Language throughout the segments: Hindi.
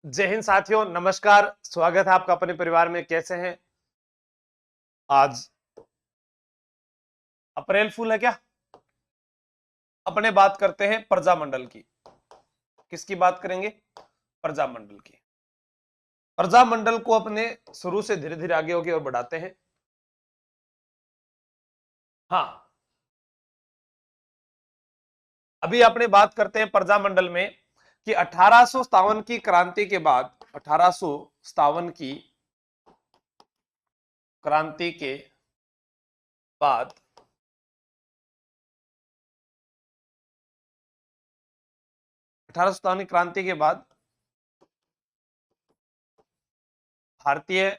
जय हिंद साथियों, नमस्कार। स्वागत है आपका अपने परिवार में। कैसे हैं? आज अप्रैल फूल है क्या? अपने बात करते हैं प्रजामंडल की। किसकी बात करेंगे? प्रजामंडल की। प्रजामंडल को अपने शुरू से धीरे धीरे आगे होके और बढ़ाते हैं। हाँ, अभी अपने बात करते हैं प्रजामंडल में कि 1857 की क्रांति के बाद 1857 की क्रांति के बाद 1857 की क्रांति के बाद भारतीय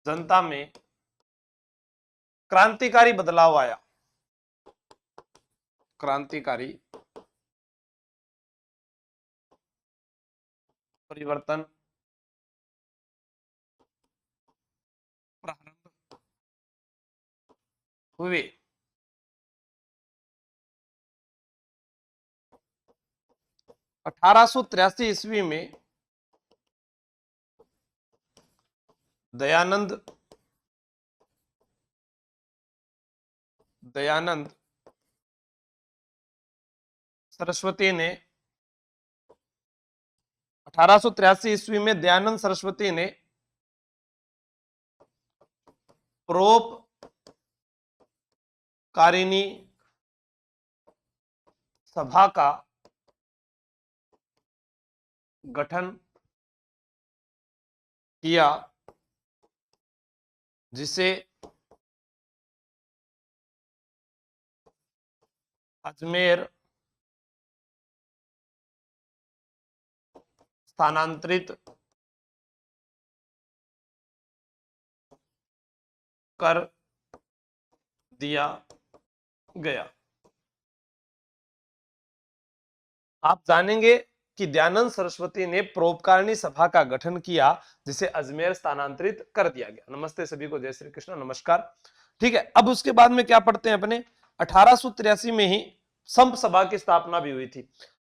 जनता में क्रांतिकारी बदलाव आया। क्रांतिकारी परिवर्तन प्रारंभ हुए। 1883 ईस्वी में दयानंद सरस्वती ने 1883 ईस्वी में दयानंद सरस्वती ने परोपकारिणी सभा का गठन किया, जिसे अजमेर स्थानांतरित कर दिया गया। आप जानेंगे कि दयानंद सरस्वती ने परोपकारिणी सभा का गठन किया, जिसे अजमेर स्थानांतरित कर दिया गया। नमस्ते सभी को, जय श्री कृष्ण, नमस्कार। ठीक है, अब उसके बाद में क्या पढ़ते हैं अपने? 1883 में ही संप सभा की स्थापना भी हुई थी,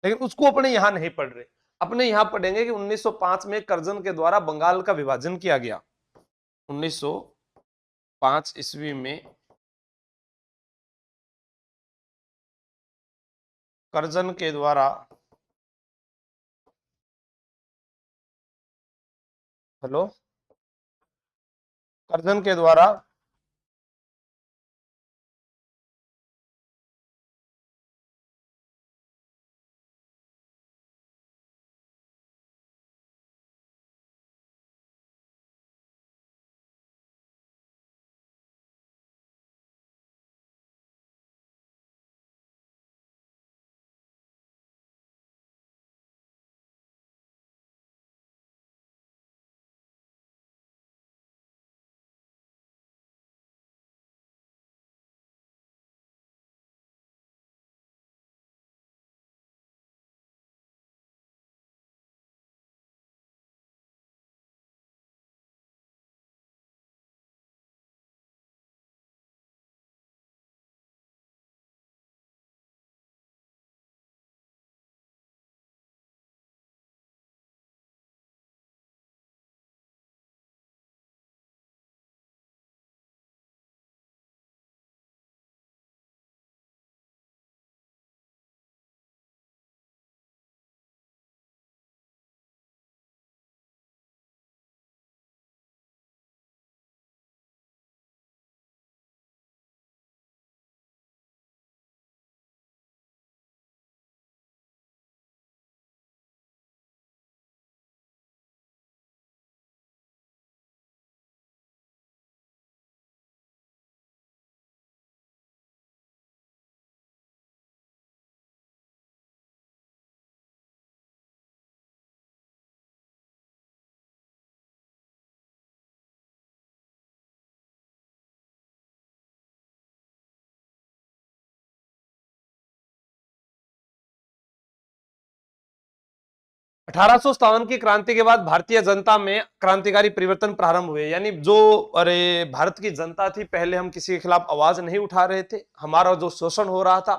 लेकिन उसको अपने यहां नहीं पढ़ रहे। अपने यहां पढ़ेंगे कि 1905 में कर्जन के द्वारा बंगाल का विभाजन किया गया। 1905 ईस्वी में कर्जन के द्वारा कर्जन के द्वारा अठारह की क्रांति के बाद भारतीय जनता में क्रांतिकारी परिवर्तन प्रारंभ हुए। यानी जो भारत की जनता थी, पहले हम किसी के खिलाफ आवाज नहीं उठा रहे थे, हमारा जो शोषण हो रहा था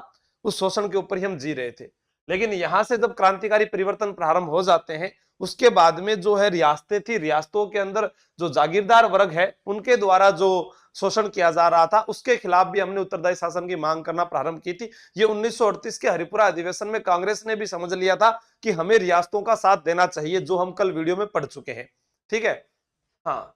उस शोषण के ऊपर ही हम जी रहे थे। लेकिन यहां से जब क्रांतिकारी परिवर्तन प्रारंभ हो जाते हैं, उसके बाद में जो है रियासतें थी, रियासतों के अंदर जो जागीरदार वर्ग है उनके द्वारा जो शोषण किया जा रहा था, उसके खिलाफ भी हमने उत्तरदायी शासन की मांग करना प्रारंभ की थी। ये 1938 के हरिपुरा अधिवेशन में कांग्रेस ने भी समझ लिया था कि हमें रियासतों का साथ देना चाहिए, जो हम कल वीडियो में पढ़ चुके हैं। ठीक है। हाँ,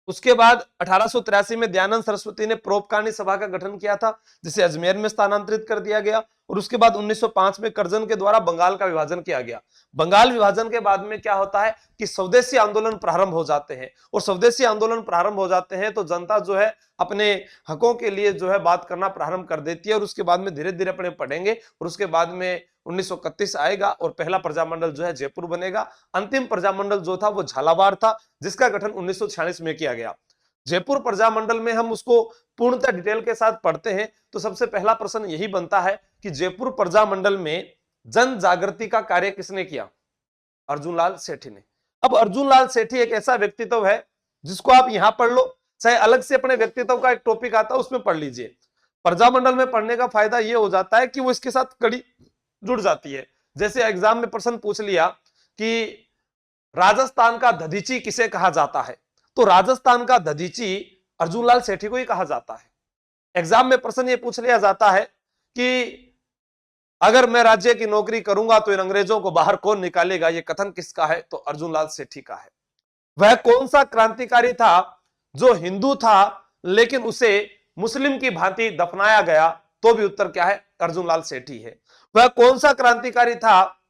उसके बाद 1883 में दयानंद सरस्वती ने परोपकारी सभा का गठन किया था, जिसे अजमेर में स्थानांतरित कर दिया गया। और उसके बाद 1905 में कर्जन के द्वारा बंगाल का विभाजन किया गया। बंगाल विभाजन के बाद में क्या होता है कि स्वदेशी आंदोलन प्रारंभ हो जाते हैं, और स्वदेशी आंदोलन प्रारंभ हो जाते हैं तो जनता जो है अपने हकों के लिए जो है बात करना प्रारंभ कर देती है। और उसके बाद में धीरे धीरे अपने पढ़ेंगे, और उसके बाद में 1931 आएगा और पहला प्रजामंडल जो है जयपुर बनेगा। अंतिम प्रजामंडल जो था वो झालावाड़ था, जिसका गठन 1946 में किया गया। जयपुर प्रजामंडल में हम उसको पूर्णतः डिटेल के साथ पढ़ते हैं तो सबसे पहला प्रश्न यही बनता है कि जयपुर प्रजामंडल में जन जागृति का कार्य किसने किया? अर्जुन लाल सेठी ने। अब अर्जुन लाल सेठी एक ऐसा व्यक्तित्व है जिसको आप यहां पढ़ लो, चाहे अलग से अपने व्यक्तित्व का एक टॉपिक आता है उसमें पढ़ लीजिए। प्रजामंडल में पढ़ने का फायदा यह हो जाता है कि वो इसके साथ कड़ी जुड़ जाती है। जैसे एग्जाम में प्रश्न पूछ लिया कि राजस्थान का दधीची किसे कहा जाता है, तो राजस्थान का दधीची अर्जुन लाल सेठी को ही कहा जाता है। एग्जाम में प्रश्न ये पूछ लिया जाता है कि अगर मैं राज्य की नौकरी करूंगा तो इन अंग्रेजों को बाहर कौन निकालेगा, ये कथन किसका है? तो अर्जुन लाल सेठी का है। वह कौन सा क्रांतिकारी था जो हिंदू था लेकिन उसे मुस्लिम की भांति दफनाया गया? तो भी उत्तर क्या है? अर्जुन लाल सेठी है। वह कौन सा क्रांतिकारी था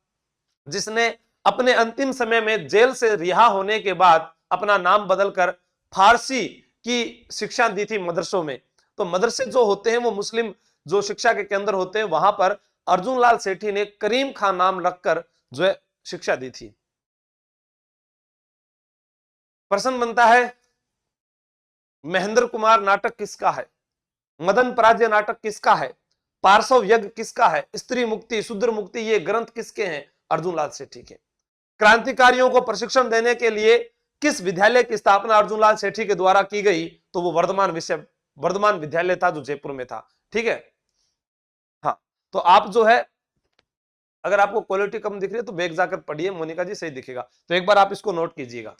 जिसने अपने अंतिम समय में जेल से रिहा होने के बाद अपना नाम बदलकर फारसी की शिक्षा दी थी मदरसों में? तो मदरसे जो होते हैं वो मुस्लिम जो शिक्षा के केंद्र होते हैं, वहां पर अर्जुन लाल सेठी ने करीम खान नाम रखकर जो है शिक्षा दी थी। प्रश्न बनता है महेंद्र कुमार नाटक किसका है? मदन पराजय नाटक किसका है? पार्श्व यज्ञ किसका है? स्त्री मुक्ति, शूद्र मुक्ति, ये ग्रंथ किसके हैं? अर्जुन लाल सेठी के। क्रांतिकारियों को प्रशिक्षण देने के लिए किस विद्यालय की स्थापना अर्जुन लाल सेठी के द्वारा की गई? तो वो वर्धमान विद्यालय था जो जयपुर में था। ठीक है। हाँ, तो आप जो है अगर आपको क्वालिटी कम दिख रही है तो बैग जाकर पढ़िए, मोनिका जी सही दिखेगा। तो एक बार आप इसको नोट कीजिएगा।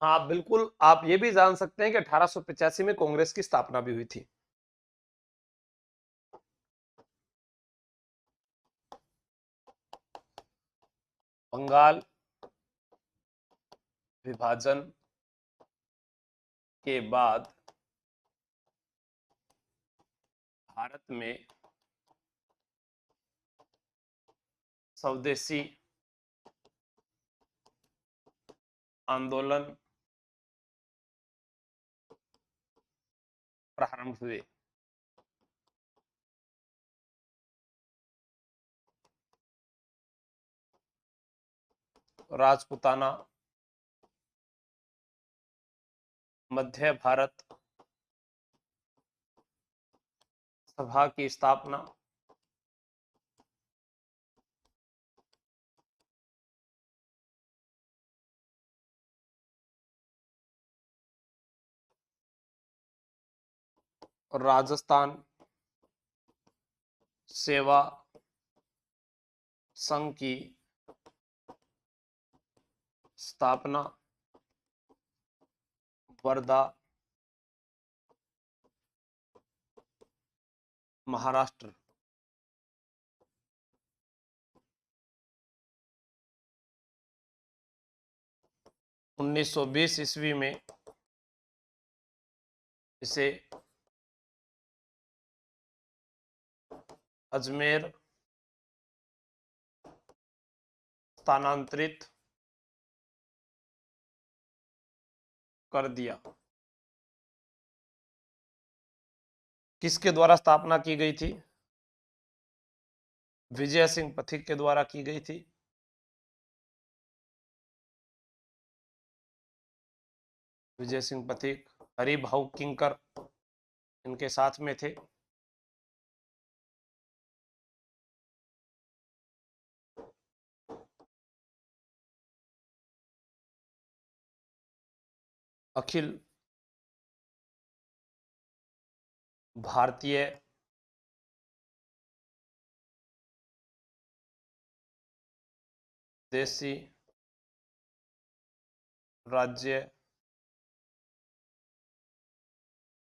हाँ बिल्कुल, आप ये भी जान सकते हैं कि 1885 में कांग्रेस की स्थापना भी हुई थी। बंगाल विभाजन के बाद भारत में स्वदेशी आंदोलन प्रारंभ हुए। राजपुताना, मध्य भारत सभा की स्थापना, राजस्थान सेवा संघ की स्थापना वर्धा महाराष्ट्र 1920 ईस्वी में इसे अजमेर स्थानांतरित कर दिया। किसके द्वारा स्थापना की गई थी? विजय सिंह पथिक के द्वारा की गई थी। विजय सिंह पथिक, हरिभाऊ किंकर इनके साथ में थे। अखिल भारतीय देसी राज्य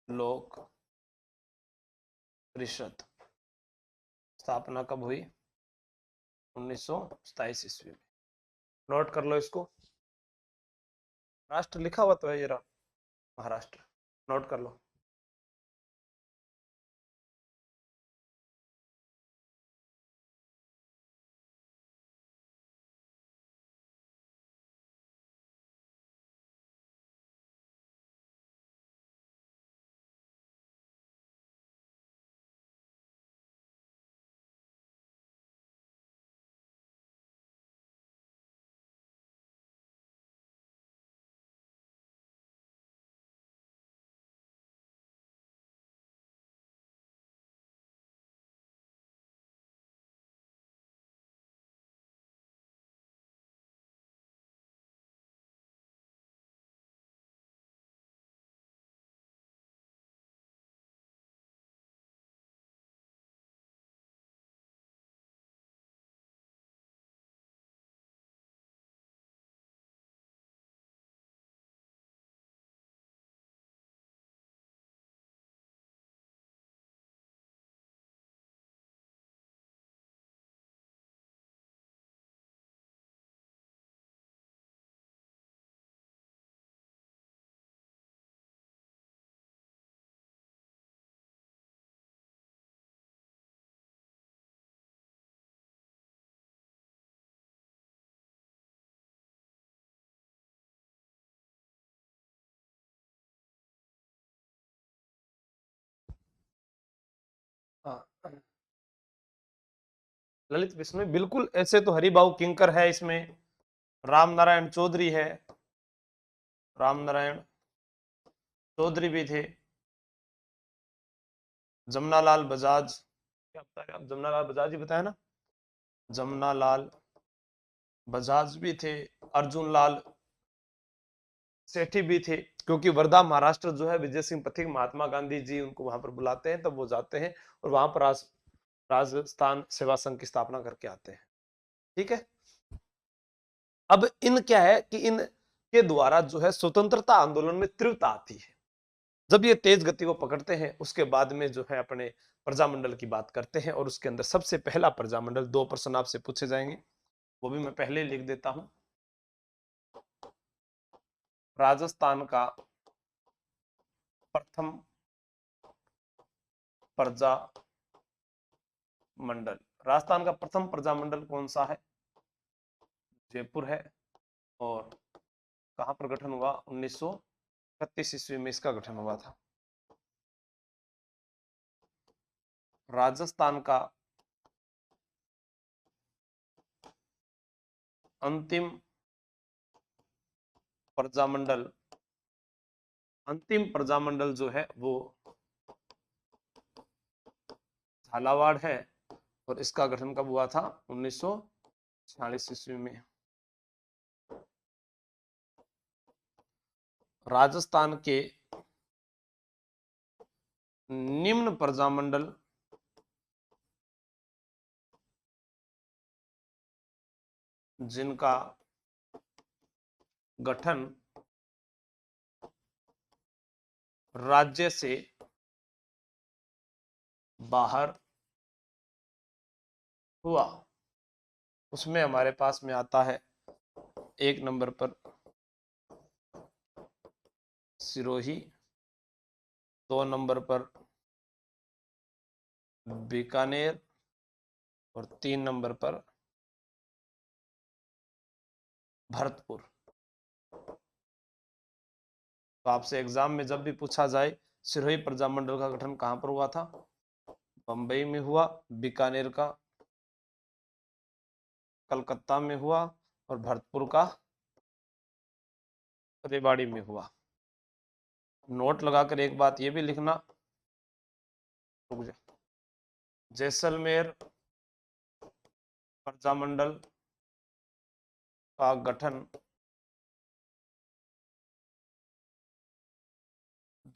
लोक परिषद स्थापना कब हुई? 1927 ईस्वी में। नोट कर लो इसको। राष्ट्र लिखा हुआ तो है ये रहा, महाराष्ट्र। नोट कर लो। ललित बिश्नोई बिल्कुल ऐसे तो हरिभाऊ किंकर है, इसमें राम नारायण चौधरी है, राम नारायण चौधरी भी थे, जमनालाल बजाज, क्या बताया आप? जमनालाल बजाज ही बताया ना? जमनालाल बजाज भी थे, अर्जुन लाल सेठी भी थे, क्योंकि वर्धा महाराष्ट्र जो है विजय सिंह पथिक महात्मा गांधी जी उनको वहां पर बुलाते हैं, तब वो जाते हैं और वहां पर राजस्थान सेवा संघ की स्थापना करके आते हैं। ठीक है। अब इन क्या है कि इन के द्वारा जो है स्वतंत्रता आंदोलन में तीव्रता आती है। जब ये तेज गति को पकड़ते हैं उसके बाद में जो है अपने प्रजामंडल की बात करते हैं, और उसके अंदर सबसे पहला प्रजामंडल, 2 प्रश्न आपसे पूछे जाएंगे, वो भी मैं पहले लिख देता हूं। राजस्थान का प्रथम प्रजामंडल, राजस्थान का प्रथम प्रजामंडल कौन सा है? जयपुर है। और कहां पर गठन हुआ? 1931 ईस्वी में इसका गठन हुआ था। राजस्थान का अंतिम प्रजामंडल, अंतिम प्रजामंडल जो है वो झालावाड़ है, और इसका गठन कब हुआ था? 1946 ईस्वी में। राजस्थान के निम्न प्रजामंडल जिनका गठन राज्य से बाहर हुआ, उसमें हमारे पास में आता है 1 नंबर पर सिरोही, 2 नंबर पर बीकानेर और 3 नंबर पर भरतपुर। तो आपसे एग्जाम में जब भी पूछा जाए सिरोही प्रजामंडल का गठन कहां पर हुआ था, बंबई में हुआ, बीकानेर का कलकत्ता में हुआ और भरतपुर का रेवाड़ी में हुआ। नोट लगाकर एक बात ये भी लिखना, जैसलमेर प्रजामंडल का गठन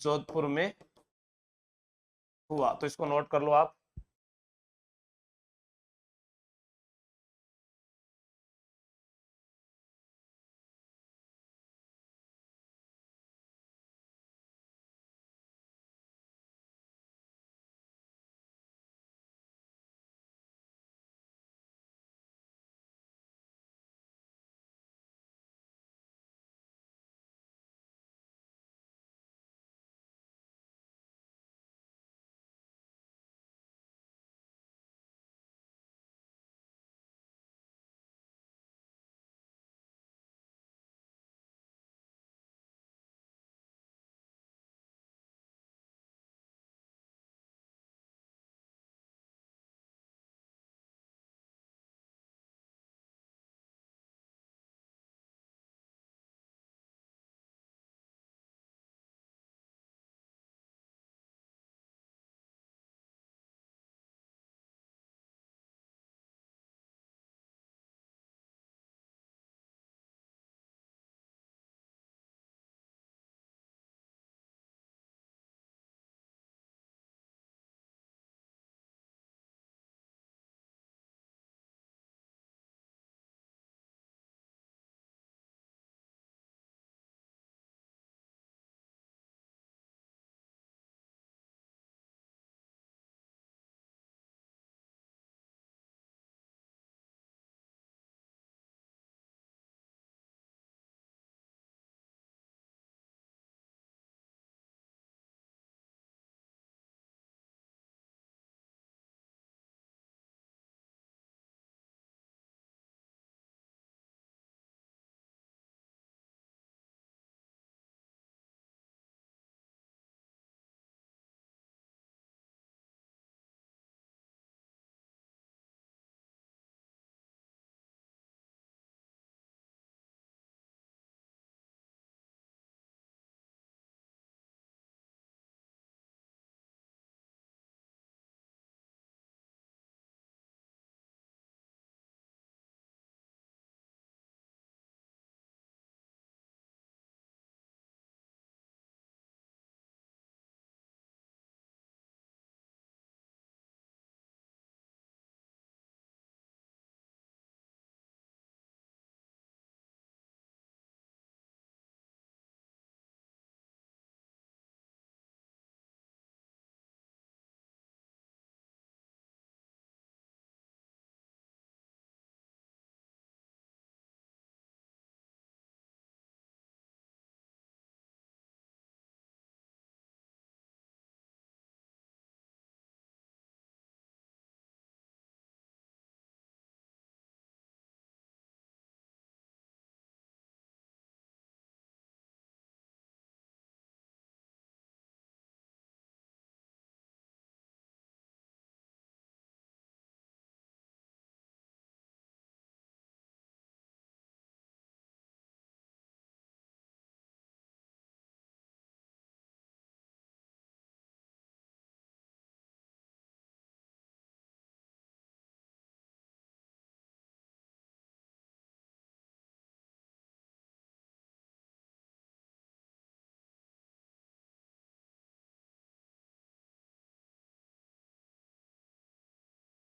जोधपुर में हुआ। तो इसको नोट कर लो आप।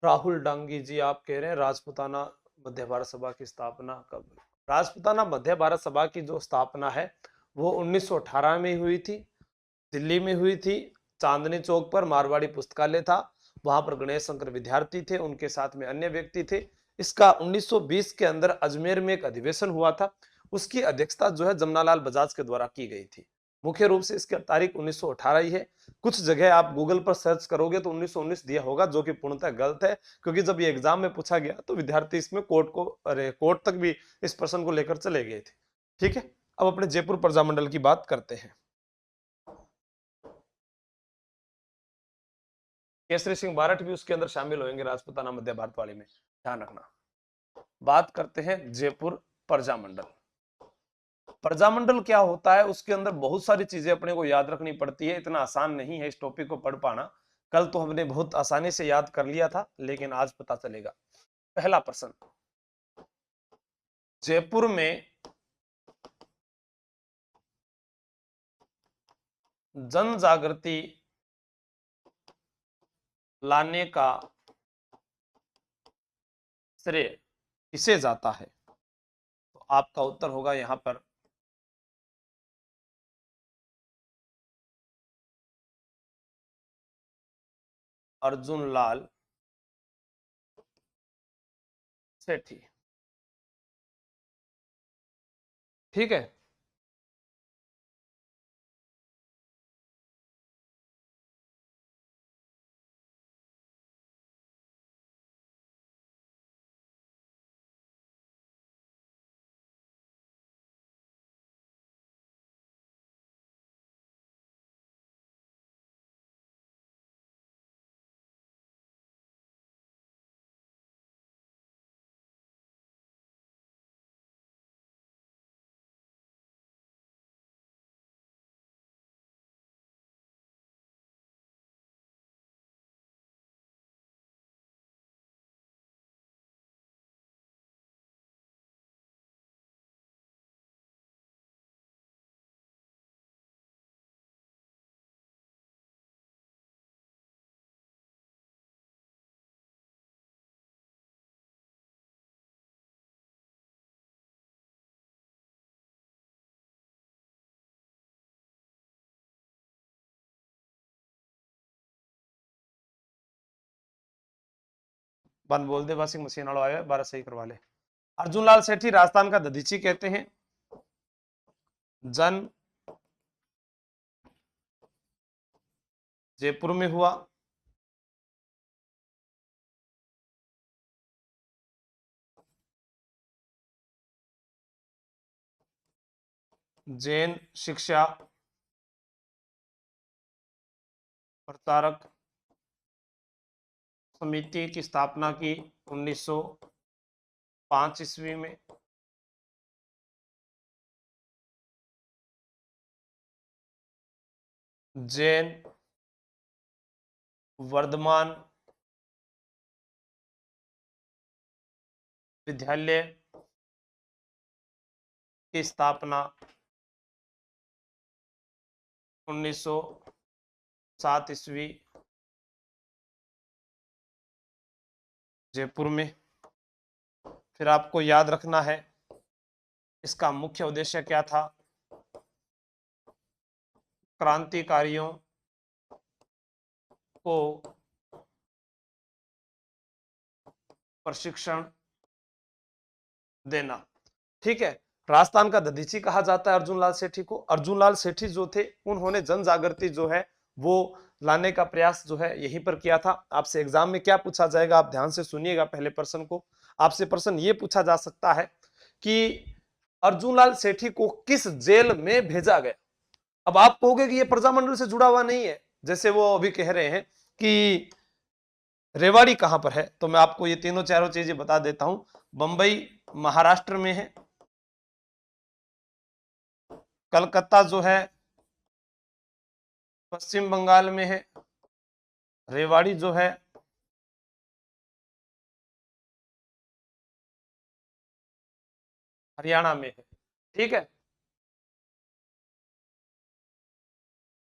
राहुल डांगी जी आप कह रहे हैं राजपूताना मध्य भारत सभा की स्थापना कब हुई? राजपूताना मध्य भारत सभा की जो स्थापना है वो 1918 में हुई थी, दिल्ली में हुई थी। चांदनी चौक पर मारवाड़ी पुस्तकालय था, वहां पर गणेश शंकर विद्यार्थी थे, उनके साथ में अन्य व्यक्ति थे। इसका 1920 के अंदर अजमेर में एक अधिवेशन हुआ था, उसकी अध्यक्षता जो है जमनालाल बजाज के द्वारा की गई थी। मुख्य रूप से इसकी तारीख 1918 ही है। कुछ जगह आप गूगल पर सर्च करोगे तो 1919 दिया होगा, जो कि पूर्णतः गलत है, क्योंकि जब ये एग्जाम में पूछा गया तो विद्यार्थी इसमें कोर्ट तक भी इस प्रश्न को लेकर चले गए थे। ठीक है, अब अपने जयपुर प्रजामंडल की बात करते हैं। केसरी सिंह बारठ भी उसके अंदर शामिल होंगे, राजपूताना मध्य भारत वाली में, ध्यान रखना। बात करते हैं जयपुर प्रजामंडल। प्रजामंडल क्या होता है, उसके अंदर बहुत सारी चीजें अपने को याद रखनी पड़ती है, इतना आसान नहीं है इस टॉपिक को पढ़ पाना। कल तो हमने बहुत आसानी से याद कर लिया था, लेकिन आज पता चलेगा। पहला प्रश्न, जयपुर में जन जागृति लाने का श्रेय किसे जाता है? तो आपका उत्तर होगा यहां पर अर्जुन लाल सेठी। ठीक है, बंद बोल दे, वाशिंग मशीन वाला आया, 12 सही करवा ले। अर्जुन लाल सेठी राजस्थान का दधीची कहते हैं। जन्म जयपुर में हुआ। जैन शिक्षा प्रचारक समिति की स्थापना की 1905 ईस्वी में। जैन वर्धमान विद्यालय की स्थापना 1907 ईस्वी जयपुर में। फिर आपको याद रखना है इसका मुख्य उद्देश्य क्या था, क्रांतिकारियों को प्रशिक्षण देना। ठीक है, राजस्थान का दधीची कहा जाता है अर्जुन लाल सेठी को। अर्जुन लाल सेठी जो थे, उन्होंने जन जागृति जो है वो लाने का प्रयास जो है यहीं पर किया था। आपसे एग्जाम में क्या पूछा जाएगा, आप ध्यान से सुनिएगा पहले प्रश्न को। आपसे प्रश्न ये पूछा जा सकता है कि अर्जुन लाल सेठी को किस जेल में भेजा गया। अब आप कहोगे कि ये प्रजामंडल से जुड़ा हुआ नहीं है, जैसे वो अभी कह रहे हैं कि रेवाड़ी कहां पर है, तो मैं आपको ये तीनों चारों चीजें बता देता हूं। बंबई महाराष्ट्र में है, कलकत्ता जो है पश्चिम बंगाल में है, रेवाड़ी जो है हरियाणा में है। ठीक है,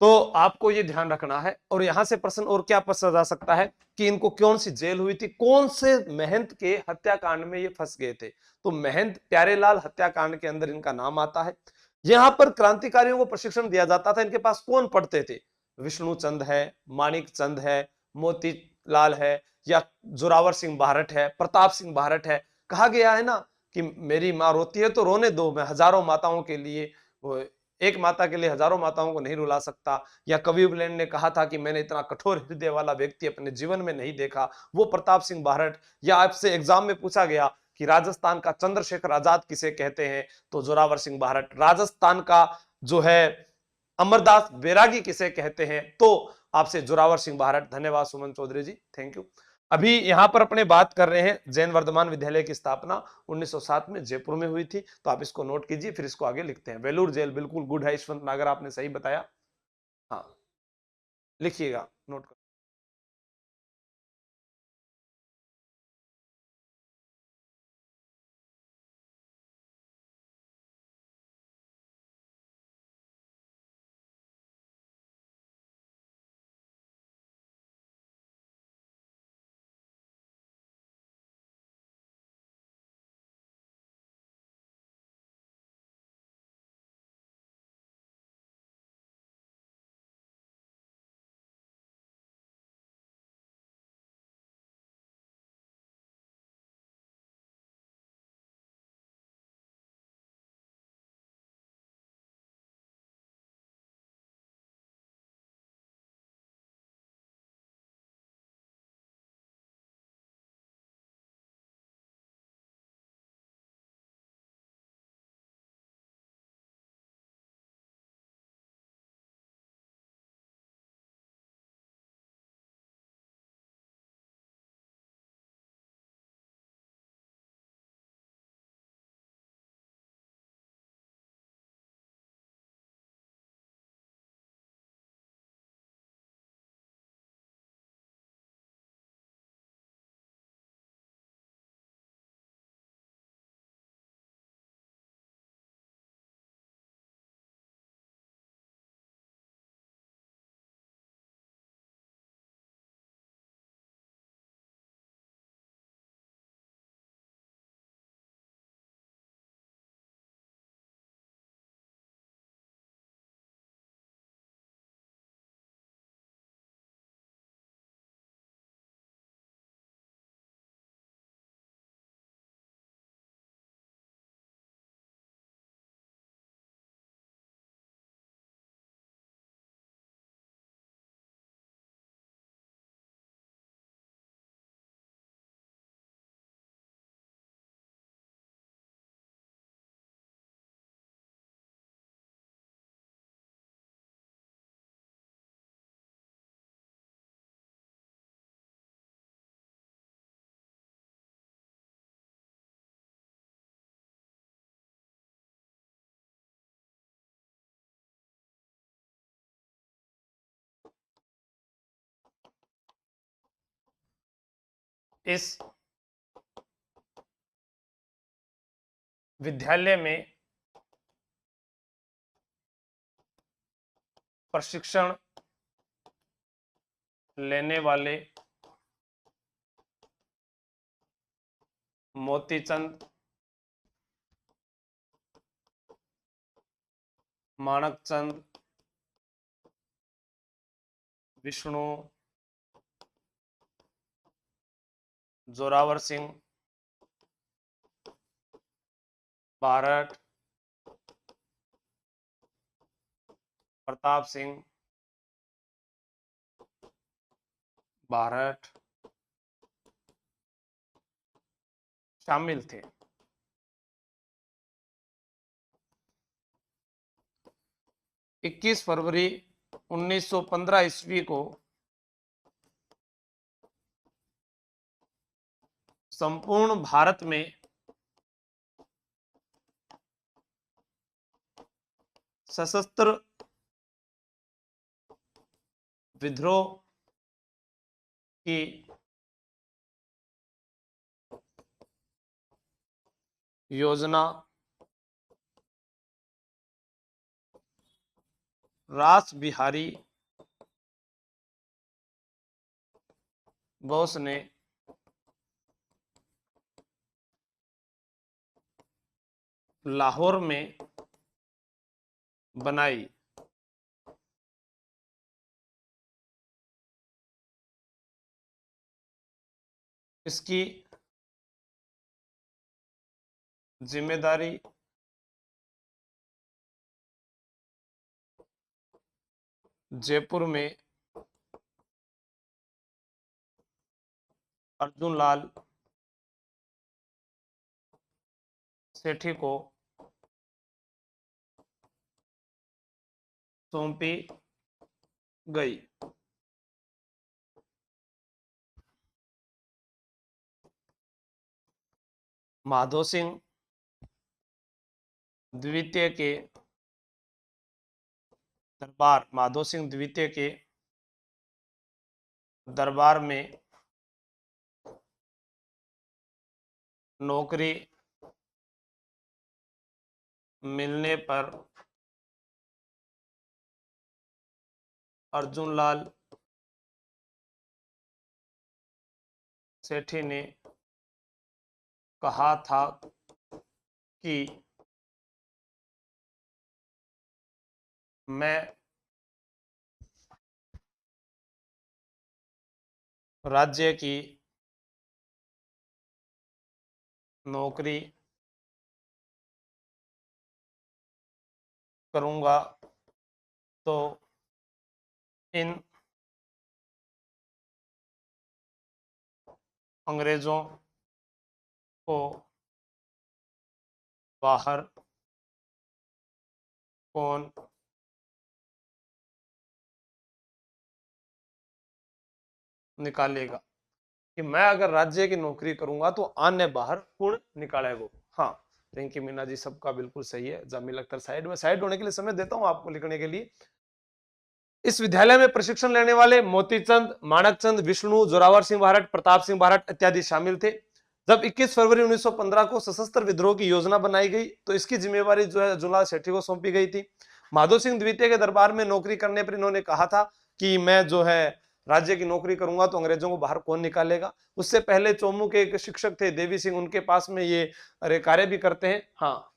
तो आपको ये ध्यान रखना है। और यहां से प्रश्न और क्या पूछा जा सकता है कि इनको कौन सी जेल हुई थी, कौन से महंत के हत्याकांड में ये फंस गए थे। तो महंत प्यारेलाल हत्याकांड के अंदर इनका नाम आता है। यहां पर क्रांतिकारियों को प्रशिक्षण दिया जाता था। इनके पास कौन पढ़ते थे? विष्णु चंद है, माणिक चंद है, मोतीलाल है, या जोरावर सिंह बारठ है, प्रताप सिंह बारठ है। कहा गया है ना कि मेरी माँ रोती है तो रोने दो, मैं हजारों माताओं के लिए, एक माता के लिए हजारों माताओं को नहीं रुला सकता। या कवि उपलैंड ने कहा था कि मैंने इतना कठोर हृदय वाला व्यक्ति अपने जीवन में नहीं देखा, वो प्रताप सिंह बारठ। या आपसे एग्जाम में पूछा गया कि राजस्थान का चंद्रशेखर आजाद किसे कहते हैं, तो जोरावर सिंह बारठ। राजस्थान का जो है अमरदास बैरागी किसे कहते हैं, तो आपसे जोरावर सिंह बारठ। धन्यवाद सुमन चौधरी जी, थैंक यू। अभी यहां पर अपने बात कर रहे हैं जैन वर्धमान विद्यालय की स्थापना 1907 में जयपुर में हुई थी। तो आप इसको नोट कीजिए, फिर इसको आगे लिखते हैं। वेलूर जेल, बिल्कुल गुड है यशवंत नागर, आपने सही बताया। हाँ, लिखिएगा, नोट कर। इस विद्यालय में प्रशिक्षण लेने वाले मोतीचंद, माणकचंद, विष्णु, जोरावर सिंह बारठ, प्रताप सिंह बारठ शामिल थे। 21 फरवरी 1915 ईस्वी को संपूर्ण भारत में सशस्त्र विद्रोह की योजना रास बिहारी बोस ने लाहौर में बनाई। इसकी जिम्मेदारी जयपुर में अर्जुन लाल सेठी को सौंपी गई। माधो सिंह द्वितीय के दरबार माधो सिंह द्वितीय के दरबार में नौकरी मिलने पर अर्जुन लाल सेठी ने कहा था कि मैं राज्य की नौकरी करूंगा तो इन अंग्रेजों को बाहर कौन निकालेगा, कि मैं अगर राज्य की नौकरी करूंगा तो आने बाहर कौन निकालेगा। हाँ, रिंकी मीना जी सबका बिल्कुल सही है। जामिल अख्तर साइड में, साइड होने के लिए समय देता हूं आपको लिखने के लिए। इस विद्यालय में प्रशिक्षण लेने वाले मोतीचंद, माणकचंद, विष्णु, जोरावर सिंह बारट, प्रताप सिंह बारट इत्यादि शामिल थे। जब 21 फरवरी 1915 को सशस्त्र विद्रोह की योजना बनाई गई तो इसकी जिम्मेवारी जो है जुलाल सेठी को सौंपी गई थी। माधो सिंह द्वितीय के दरबार में नौकरी करने पर इन्होंने कहा था कि मैं जो है राज्य की नौकरी करूंगा तो अंग्रेजों को बाहर कौन निकालेगा। उससे पहले चोमू के एक शिक्षक थे देवी सिंह, उनके पास में ये कार्य भी करते हैं। हाँ,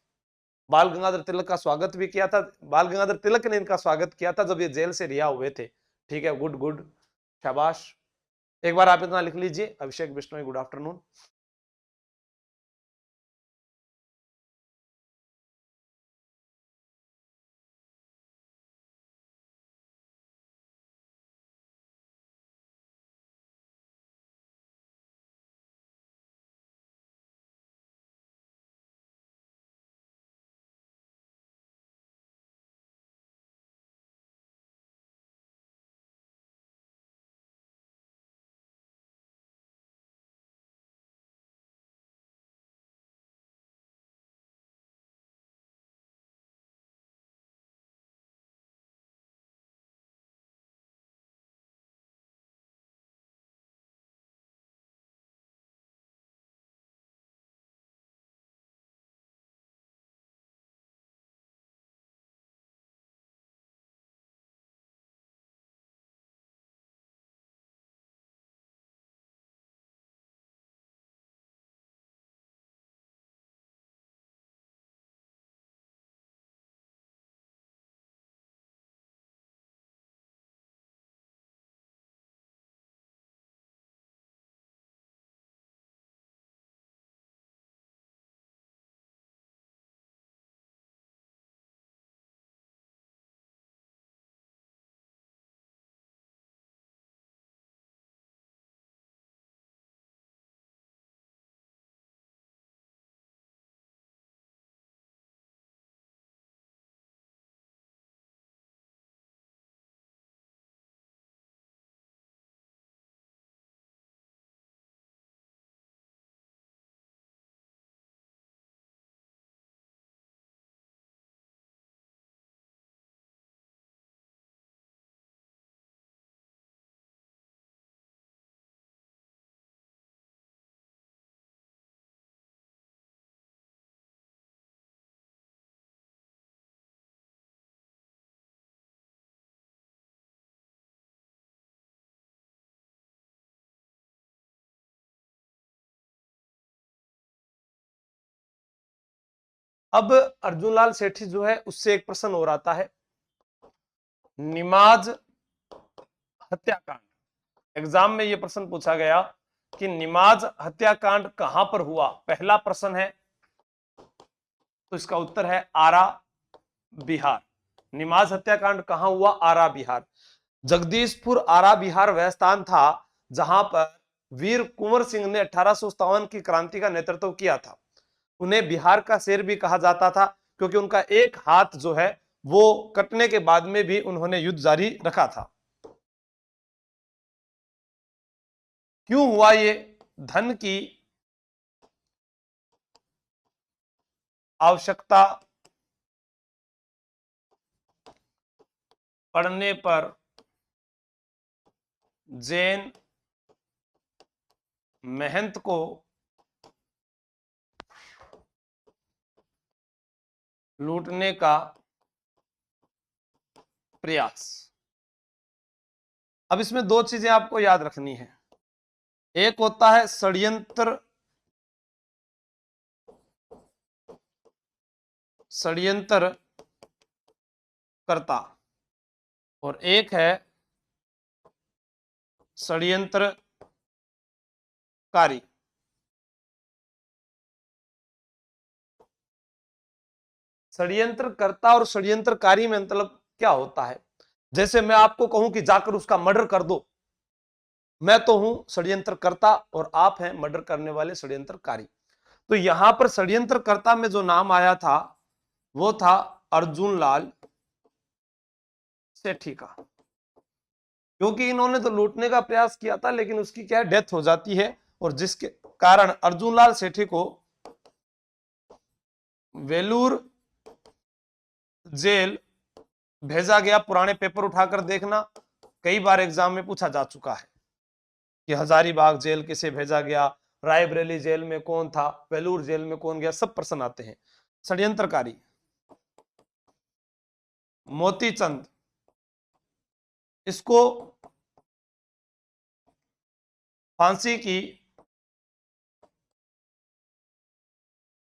बाल गंगाधर तिलक का स्वागत भी किया था। बाल गंगाधर तिलक ने इनका स्वागत किया था जब ये जेल से रिहा हुए थे। ठीक है, गुड गुड, शाबाश। एक बार आप इतना लिख लीजिए, अभिषेक बिश्नोई, गुड आफ्टरनून। अब अर्जुनलाल सेठी जो है उससे एक प्रश्न और आता है, निमाज हत्याकांड। एग्जाम में यह प्रश्न पूछा गया कि निमाज हत्याकांड कहां पर हुआ, पहला प्रश्न है, तो इसका उत्तर है आरा, बिहार। निमाज हत्याकांड कहां हुआ, आरा, बिहार। जगदीशपुर आरा बिहार वह स्थान था जहां पर वीर कुंवर सिंह ने 1857 की क्रांति का नेतृत्व किया था। उन्हें बिहार का शेर भी कहा जाता था क्योंकि उनका एक हाथ जो है वो कटने के बाद में भी उन्होंने युद्ध जारी रखा था। क्यों हुआ ये, धन की आवश्यकता पड़ने पर जैन महंत को लूटने का प्रयास। अब इसमें दो चीजें आपको याद रखनी है, एक होता है षड्यंत्र करता और एक है षड्यंत्रकारी। षड्यंत्रकर्ता और षड्यंत्रकारी में मतलब क्या होता है, जैसे मैं आपको कहूं कि जाकर उसका मर्डर कर दो, मैं तो हूं षड्यंत्रकर्ता और आप हैं मर्डर करने वाले षड्यंत्रकारी। तो यहां पर षड्यंत्रकर्ता में जो नाम आया था वो था अर्जुन लाल सेठी का, क्योंकि इन्होंने तो लूटने का प्रयास किया था लेकिन उसकी क्या डेथ हो जाती है, और जिसके कारण अर्जुन लाल सेठी को वेलूर जेल भेजा गया। पुराने पेपर उठाकर देखना, कई बार एग्जाम में पूछा जा चुका है कि हजारीबाग जेल किसे भेजा गया, रायबरेली जेल में कौन था, वेलूर जेल में कौन गया, सब प्रश्न आते हैं। षड्यंत्रकारी मोतीचंद, इसको फांसी की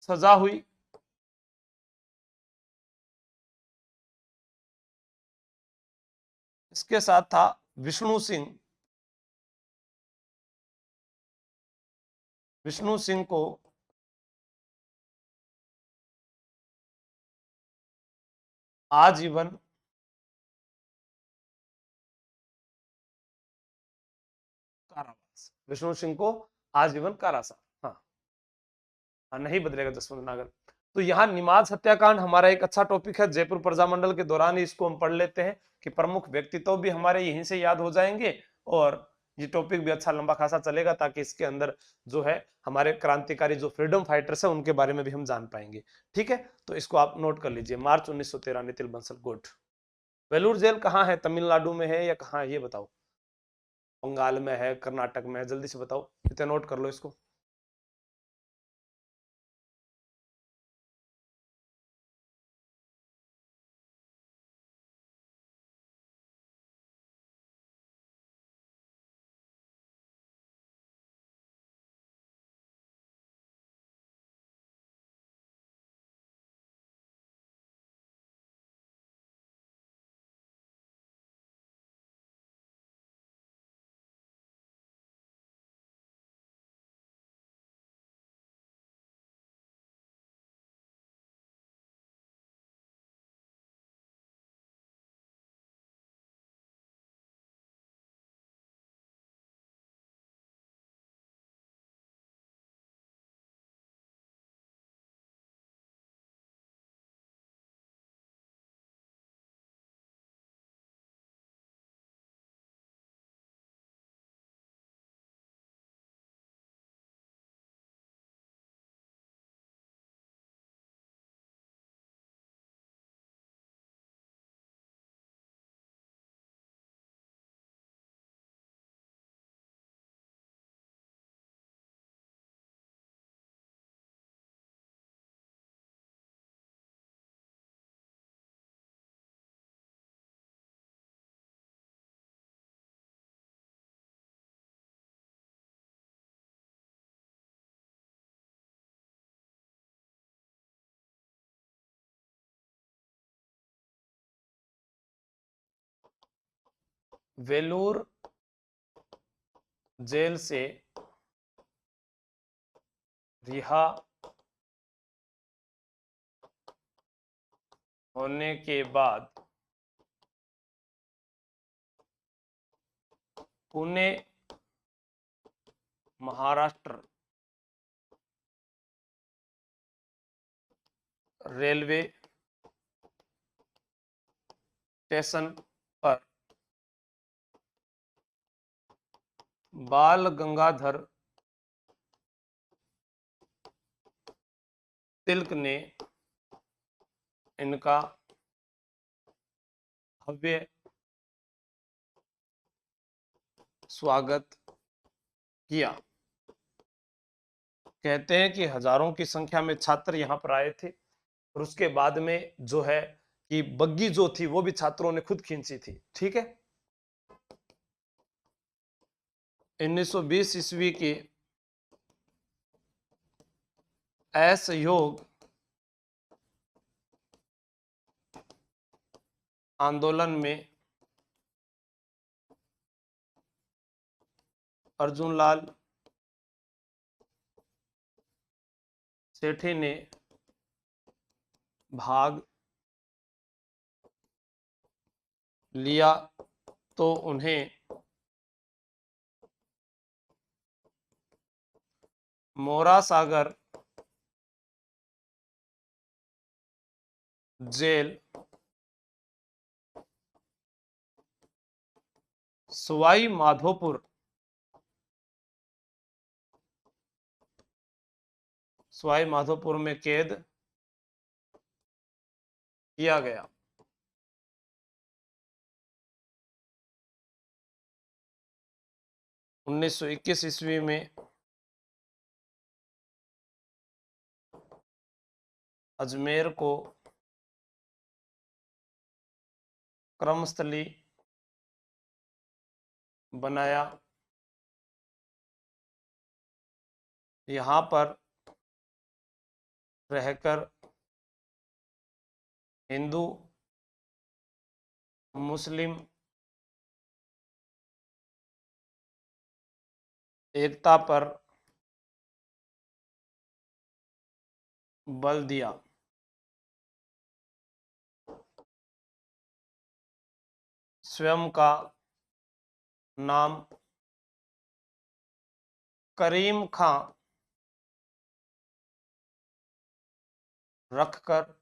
सजा हुई। इसके साथ था विष्णु सिंह, विष्णु सिंह को आजीवन कारावास, विष्णु सिंह को आजीवन कारावास। हाँ हाँ, नहीं बदलेगा जसवंत नागर। तो यहाँ निमाज हत्याकांड हमारा एक अच्छा टॉपिक है, जयपुर प्रजामंडल के दौरान ही इसको हम पढ़ लेते हैं कि प्रमुख व्यक्तित्व भी हमारे यहीं से याद हो जाएंगे और ये टॉपिक भी अच्छा लंबा खासा चलेगा, ताकि इसके अंदर जो है हमारे क्रांतिकारी जो फ्रीडम फाइटर्स है उनके बारे में भी हम जान पाएंगे। ठीक है, तो इसको आप नोट कर लीजिए, मार्च 1913 नितिल बंसल। गुड। वेलूर जेल कहाँ है, तमिलनाडु में है या कहाँ है ये बताओ, बंगाल में है, कर्नाटक में है, जल्दी से बताओ, इतना नोट कर लो इसको। वेलूर जेल से रिहा होने के बाद पुणे महाराष्ट्र रेलवे स्टेशन पर बाल गंगाधर तिलक ने इनका भव्य स्वागत किया। कहते हैं कि हजारों की संख्या में छात्र यहाँ पर आए थे और उसके बाद में जो है कि बग्गी जो थी वो भी छात्रों ने खुद खींची थी। ठीक है, 1920 ईस्वी के असहयोग आंदोलन में अर्जुनलाल सेठी ने भाग लिया तो उन्हें मोरा सागर जेल सवाई माधोपुर में कैद किया गया। 1921 ईस्वी में अजमेर को क्रमस्थली बनाया। यहाँ पर रहकर हिंदू मुस्लिम एकता पर बल दिया। स्वयं का नाम करीम खां रखकर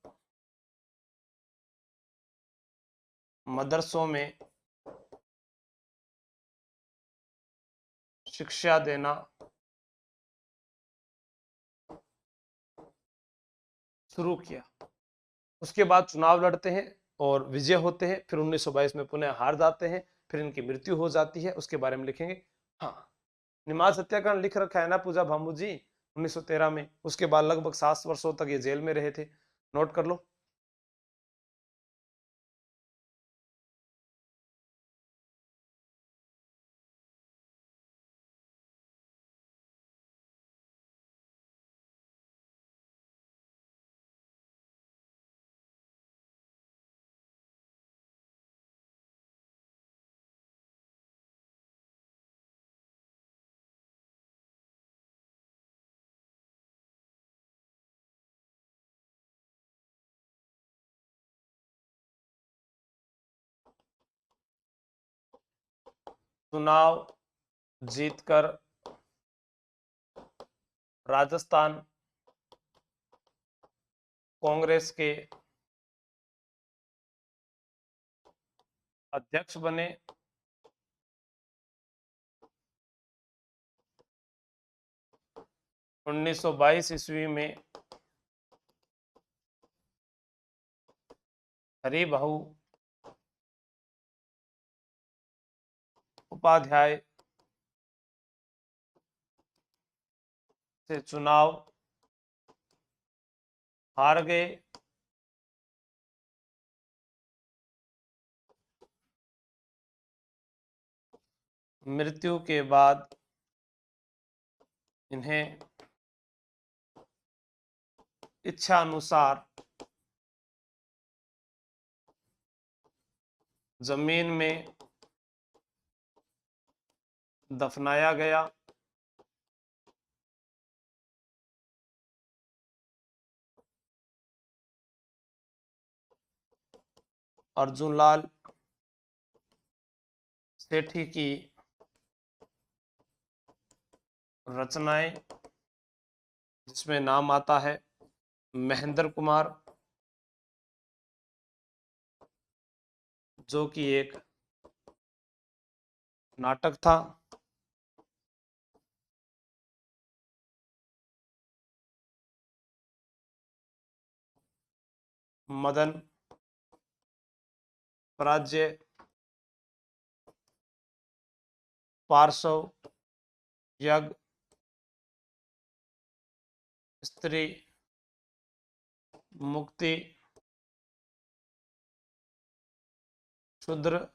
मदरसों में शिक्षा देना शुरू किया। उसके बाद चुनाव लड़ते हैं और विजय होते हैं। फिर 1922 में पुनः हार जाते हैं। फिर इनकी मृत्यु हो जाती है, उसके बारे में लिखेंगे। हाँ, निमाड़ सत्याग्रह लिख रखा है ना पूजा भामू जी, 1913 में। उसके बाद लगभग 7 वर्षों तक ये जेल में रहे थे, नोट कर लो। चुनाव जीतकर राजस्थान कांग्रेस के अध्यक्ष बने। 1922 ईस्वी में हरिभाऊ उपाध्याय से चुनाव हार गए। मृत्यु के बाद इन्हें इच्छा अनुसार जमीन में दफनाया गया। अर्जुनलाल सेठी की रचनाएं, जिसमें नाम आता है महेंद्र कुमार, जो कि एक नाटक था। मदन पराजय, पार्श्व, यज्ञ, स्त्री मुक्ति, शूद्र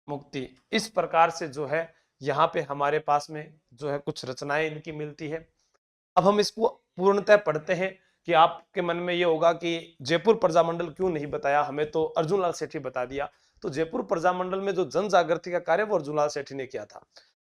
मुक्ति। इस प्रकार से जो है यहाँ पे हमारे पास में जो है कुछ रचनाएं इनकी मिलती है। अब हम इसको पूर्णतः पढ़ते हैं कि आपके मन में ये होगा कि जयपुर प्रजामंडल क्यों नहीं बताया, हमें तो अर्जुनलाल सेठी बता दिया। तो जयपुर प्रजामंडल में जो जन जागृति का कार्य वो अर्जुनलाल सेठी ने किया था।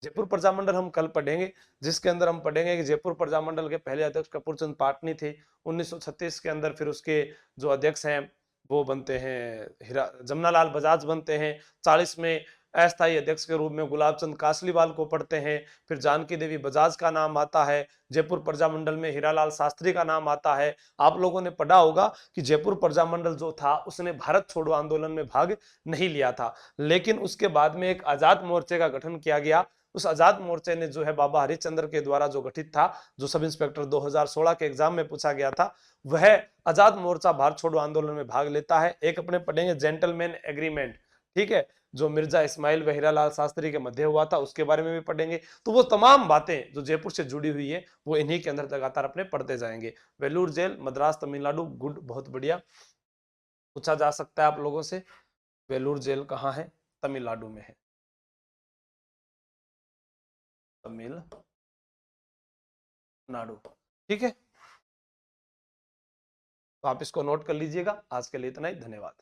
जयपुर प्रजामंडल हम कल पढ़ेंगे, जिसके अंदर हम पढ़ेंगे कि जयपुर प्रजामंडल के पहले अध्यक्ष कपूरचंद पाटनी थे। 1936 के अंदर फिर उसके जो अध्यक्ष हैं वो बनते हैं जमनालाल बजाज बनते हैं। 40 में अस्थायी अध्यक्ष के रूप में गुलाबचंद कासलीवाल को पढ़ते हैं। फिर जानकी देवी बजाज का नाम आता है। जयपुर प्रजामंडल में हीरालाल शास्त्री का नाम आता है। आप लोगों ने पढ़ा होगा कि जयपुर प्रजामंडल जो था उसने भारत छोड़ो आंदोलन में भाग नहीं लिया था, लेकिन उसके बाद में एक आजाद मोर्चे का गठन किया गया। उस आजाद मोर्चे ने जो है बाबा हरिश्चंद्र के द्वारा जो गठित था, जो सब इंस्पेक्टर 2016 के एग्जाम में पूछा गया था, वह आजाद मोर्चा भारत छोड़ो आंदोलन में भाग लेता है। एक अपने पढ़ेंगे जेंटलमैन एग्रीमेंट, ठीक है, जो मिर्जा इस्माइल व हीरालाल शास्त्री के मध्य हुआ था, उसके बारे में भी पढ़ेंगे। तो वो तमाम बातें जो जयपुर से जुड़ी हुई है वो इन्हीं के अंदर लगातार अपने पढ़ते जाएंगे। वेलूर जेल, मद्रास, तमिलनाडु, गुड, बहुत बढ़िया। पूछा जा सकता है आप लोगों से, वेलूर जेल कहाँ है? तमिलनाडु में है, तमिलनाडु, ठीक है। तो आप इसको नोट कर लीजिएगा। आज के लिए इतना ही, धन्यवाद।